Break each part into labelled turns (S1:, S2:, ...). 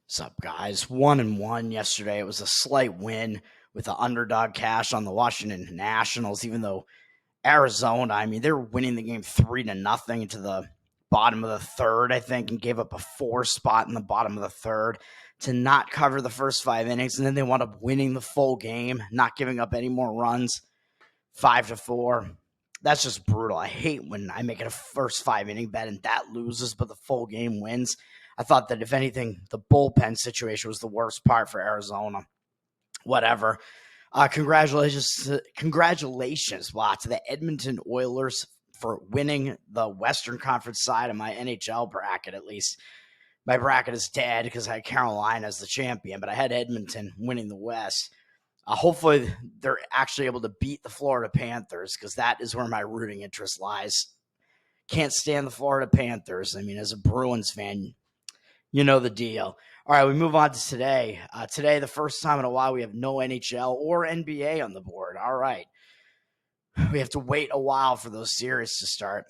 S1: What's up, guys? 1-1 yesterday. It was a slight win with the underdog cash on the Washington Nationals, even though Arizona, they're winning the game 3-0 into the bottom of the third, I think, and gave up a 4 spot in the bottom of the third to not cover the first 5 innings. And then they wound up winning the full game, not giving up any more runs, 5-4. That's just brutal. I hate when I make it a first 5-inning bet and that loses, but the full game wins. I thought that if anything, the bullpen situation was the worst part for Arizona. Whatever. Congratulations to the Edmonton Oilers for winning the Western Conference side of my NHL bracket, at least. My bracket is dead because I had Carolina as the champion, but I had Edmonton winning the West. Hopefully, they're actually able to beat the Florida Panthers because that is where my rooting interest lies. Can't stand the Florida Panthers. As a Bruins fan, you know the deal. All right, we move on to today. Today, the first time in a while, we have no NHL or NBA on the board. All right. We have to wait a while for those series to start.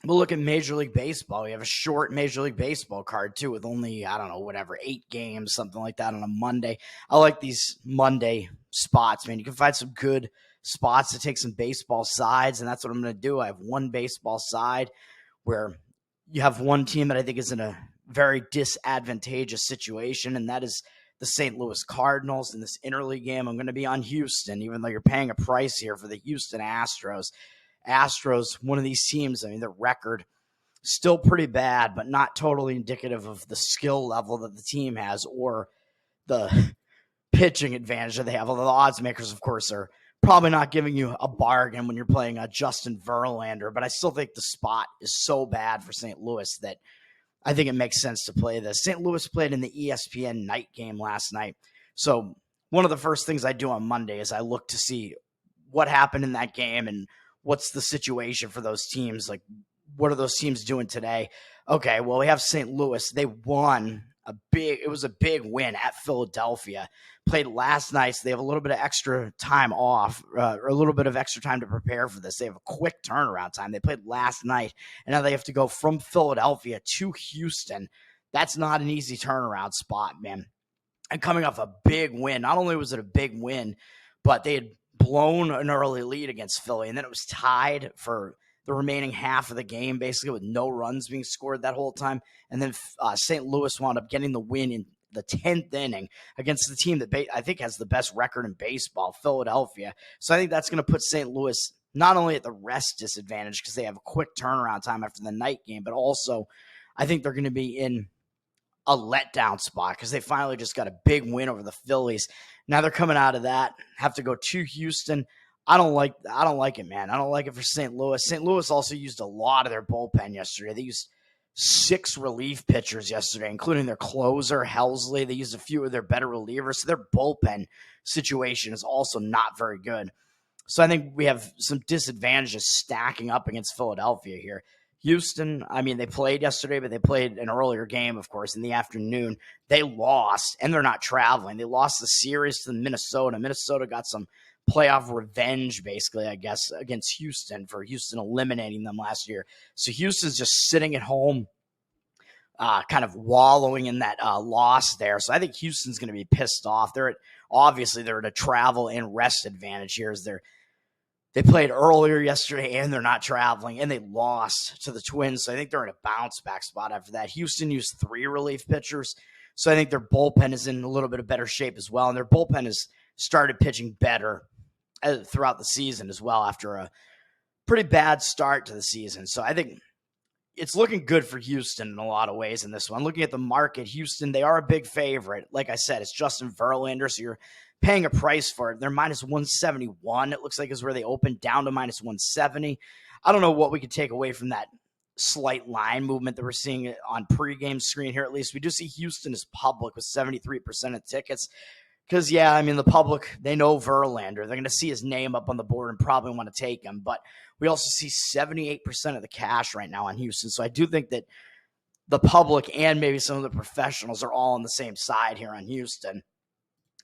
S1: We'll look at Major League Baseball. We have a short Major League Baseball card, too, with only, 8 games, something like that on a Monday. I like these Monday spots, man. You can find some good spots to take some baseball sides, and that's what I'm going to do. I have one baseball side where you have one team that I think is in a very disadvantageous situation, and that is the St. Louis Cardinals. In this interleague game, I'm going to be on Houston, even though you're paying a price here for the Houston Astros. Astros, one of these teams, their record still pretty bad, but not totally indicative of the skill level that the team has or the pitching advantage that they have. Although the odds makers, of course, are probably not giving you a bargain when you're playing a Justin Verlander, but I still think the spot is so bad for St. Louis that I think it makes sense to play this. St. Louis played in the ESPN night game last night. So one of the first things I do on Monday is I look to see what happened in that game and what's the situation for those teams. Like, what are those teams doing today? Okay, well, we have St. Louis. They won it was a big win at Philadelphia. Played last night, so they have a little bit of extra time off, or a little bit of extra time to prepare for this. They have a quick turnaround time. They played last night, and now they have to go from Philadelphia to Houston. That's not an easy turnaround spot, man. And coming off a big win, not only was it a big win, but they had blown an early lead against Philly, and then it was tied for the remaining half of the game, basically with no runs being scored that whole time. And then St. Louis wound up getting the win in the 10th inning against the team that I think has the best record in baseball, Philadelphia. So I think that's going to put St. Louis not only at the rest disadvantage because they have a quick turnaround time after the night game, but also I think they're going to be in a letdown spot because they finally just got a big win over the Phillies. Now they're coming out of that, have to go to Houston. I don't like it, man. I don't like it for St. Louis. St. Louis also used a lot of their bullpen yesterday. They used 6 relief pitchers yesterday, including their closer, Helsley. They used a few of their better relievers. So their bullpen situation is also not very good. So I think we have some disadvantages stacking up against Philadelphia here. Houston, they played yesterday, but they played an earlier game, of course, in the afternoon. They lost, and they're not traveling. They lost the series to Minnesota. Minnesota got some playoff revenge, basically, I guess, against Houston for Houston eliminating them last year. So Houston's just sitting at home, kind of wallowing in that loss there. So I think Houston's going to be pissed off. They're at a travel and rest advantage here as they played earlier yesterday and they're not traveling, and they lost to the Twins. So I think they're in a bounce back spot after that. Houston used 3 relief pitchers. So I think their bullpen is in a little bit of better shape as well. And their bullpen has started pitching better throughout the season as well after a pretty bad start to the season. So I think it's looking good for Houston in a lot of ways in this one. Looking at the market, Houston, they are a big favorite. Like I said, it's Justin Verlander, so you're paying a price for it. They're minus 171, it looks like, is where they opened, down to minus 170. I don't know what we could take away from that slight line movement that we're seeing on pregame screen here. At least we do see Houston is public with 73% of tickets. Because, the public, they know Verlander. They're going to see his name up on the board and probably want to take him. But we also see 78% of the cash right now on Houston. So I do think that the public and maybe some of the professionals are all on the same side here on Houston.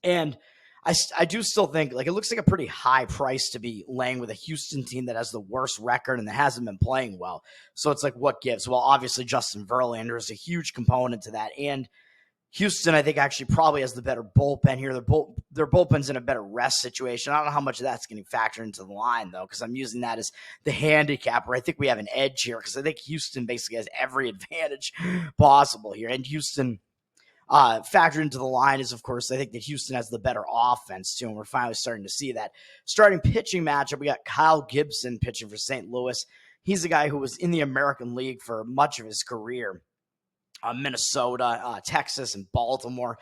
S1: And I do still think, it looks like a pretty high price to be laying with a Houston team that has the worst record and that hasn't been playing well. So it's like, what gives? Well, obviously, Justin Verlander is a huge component to that. And Houston, I think, actually probably has the better bullpen here. Their bullpen's in a better rest situation. I don't know how much of that's getting factored into the line, though, because I'm using that as the handicap where I think we have an edge here, because I think Houston basically has every advantage possible here. And Houston, factored into the line is, of course, I think that Houston has the better offense, too, and we're finally starting to see that. Starting pitching matchup, we got Kyle Gibson pitching for St. Louis. He's a guy who was in the American League for much of his career. Minnesota, Texas, and Baltimore.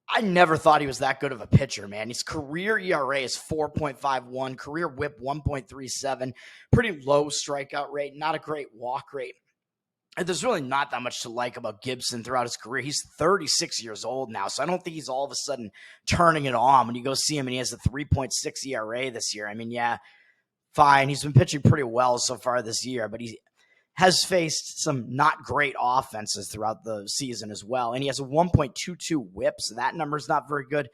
S1: I never thought he was that good of a pitcher, man. His career ERA is 4.51, career whip 1.37, pretty low strikeout rate, not a great walk rate. And there's really not that much to like about Gibson throughout his career. He's 36 years old now, so I don't think he's all of a sudden turning it on when you go see him and he has a 3.6 ERA this year. I mean, yeah, fine. He's been pitching pretty well so far this year, but he has faced some not great offenses throughout the season as well. And he has a 1.22 whip, so that number is not very good.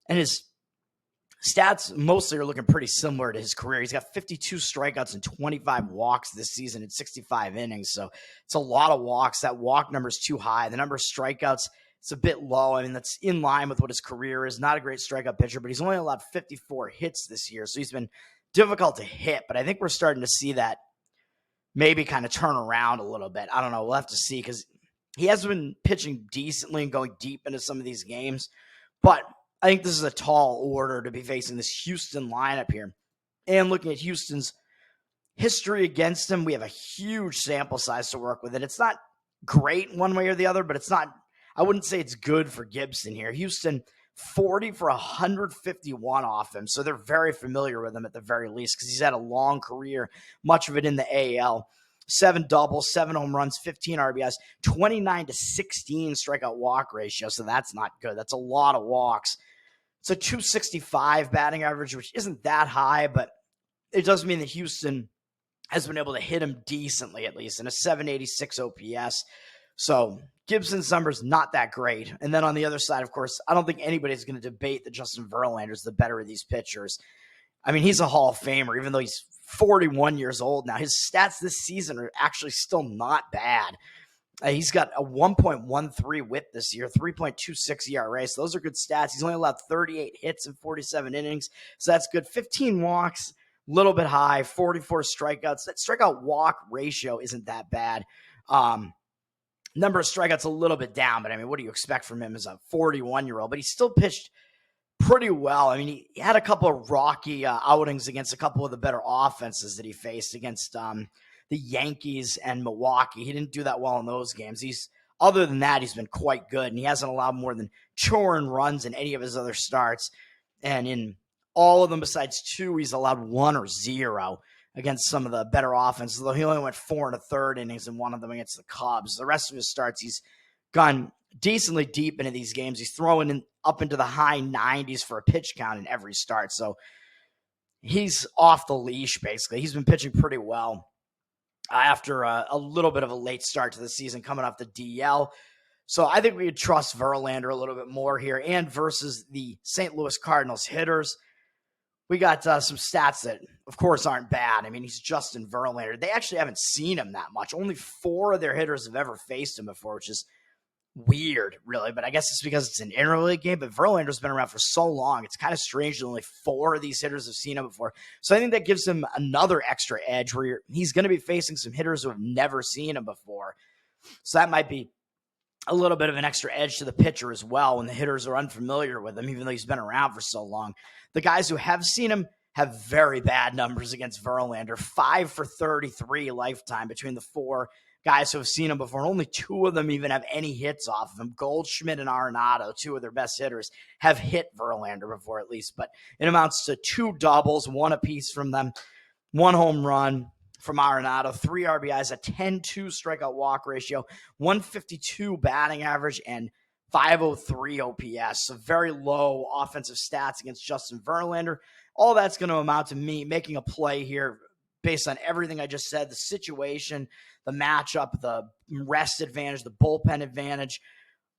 S1: And his stats mostly are looking pretty similar to his career. He's got 52 strikeouts and 25 walks this season in 65 innings. So it's a lot of walks. That walk number is too high. The number of strikeouts, it's a bit low. I mean, that's in line with what his career is. Not a great strikeout pitcher, but he's only allowed 54 hits this year. So he's been difficult to hit, but I think we're starting to see that maybe kind of turn around a little bit. I don't know. We'll have to see, because he has been pitching decently and going deep into some of these games. But I think this is a tall order to be facing this Houston lineup here. And looking at Houston's history against him, we have a huge sample size to work with. And it's not great one way or the other, but it's not, I wouldn't say it's good for Gibson here. Houston, 40 for 151 off him. So they're very familiar with him at the very least, because he's had a long career, much of it in the AL. 7 doubles, 7 home runs, 15 RBIs, 29 to 16 strikeout walk ratio. So that's not good. That's a lot of walks. It's a 265 batting average, which isn't that high, but it does mean that Houston has been able to hit him decently, at least, in a 786 OPS. So Gibson's number's not that great. And then on the other side, of course, I don't think anybody's going to debate that Justin Verlander's the better of these pitchers. I mean, he's a Hall of Famer, even though he's 41 years old now. His stats this season are actually still not bad. He's got a 1.13 whip this year, 3.26 ERA. So those are good stats. He's only allowed 38 hits in 47 innings. So that's good. 15 walks, a little bit high, 44 strikeouts. That strikeout walk ratio isn't that bad. Number of strikeouts a little bit down, but I mean, what do you expect from him as a 41-year-old? But he still pitched pretty well. I mean, he had a couple of rocky outings against a couple of the better offenses that he faced against the Yankees and Milwaukee. He didn't do that well in those games. Other than that, he's been quite good, and he hasn't allowed more than 2 earned runs in any of his other starts. And in all of them besides 2, he's allowed 1 or 0 against some of the better offenses, though he only went 4 1/3 innings in one of them against the Cubs. The rest of his starts, he's gone decently deep into these games. He's throwing up into the high 90s for a pitch count in every start. So he's off the leash, basically. He's been pitching pretty well after a little bit of a late start to the season coming off the DL. So I think we would trust Verlander a little bit more here. And versus the St. Louis Cardinals hitters, we got some stats that, of course, aren't bad. I mean, he's Justin Verlander. They actually haven't seen him that much. Only 4 of their hitters have ever faced him before, which is weird, really. But I guess it's because it's an interleague game. But Verlander's been around for so long. It's kind of strange that only 4 of these hitters have seen him before. So I think that gives him another extra edge where he's going to be facing some hitters who have never seen him before. So that might be a little bit of an extra edge to the pitcher as well when the hitters are unfamiliar with him, even though he's been around for so long. The guys who have seen him have very bad numbers against Verlander. 5 for 33 lifetime between the 4 guys who have seen him before. Only 2 of them even have any hits off of him. Goldschmidt and Arenado, 2 of their best hitters, have hit Verlander before at least. But it amounts to 2 doubles, 1 apiece from them, 1 home run from Arenado, 3 RBIs, a 10-2 strikeout walk ratio, 152 batting average, and 503 OPS. So very low offensive stats against Justin Verlander. All that's going to amount to me making a play here based on everything I just said, the situation, the matchup, the rest advantage, the bullpen advantage.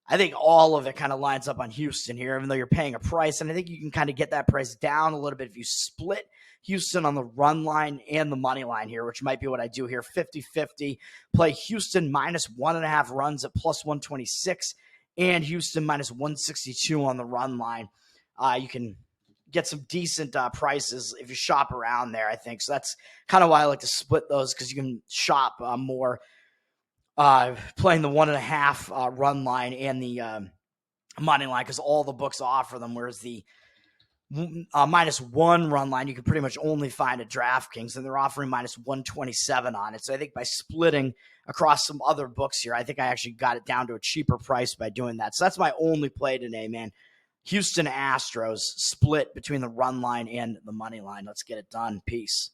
S1: I think all of it kind of lines up on Houston here, even though you're paying a price. And I think you can kind of get that price down a little bit if you split Houston on the run line and the money line here, which might be what I do here. 50-50. Play Houston minus 1.5 runs at plus 126 and Houston minus 162 on the run line. You can get some decent prices if you shop around there, I think. So that's kind of why I like to split those, because you can shop more playing the 1.5 run line and the money line, because all the books offer them, whereas the -1 run line you can pretty much only find at DraftKings, and they're offering -127 on it. So I think by splitting across some other books here, I think I actually got it down to a cheaper price by doing that. So that's my only play today, man. Houston Astros split between the run line and the money line. Let's get it done. Peace.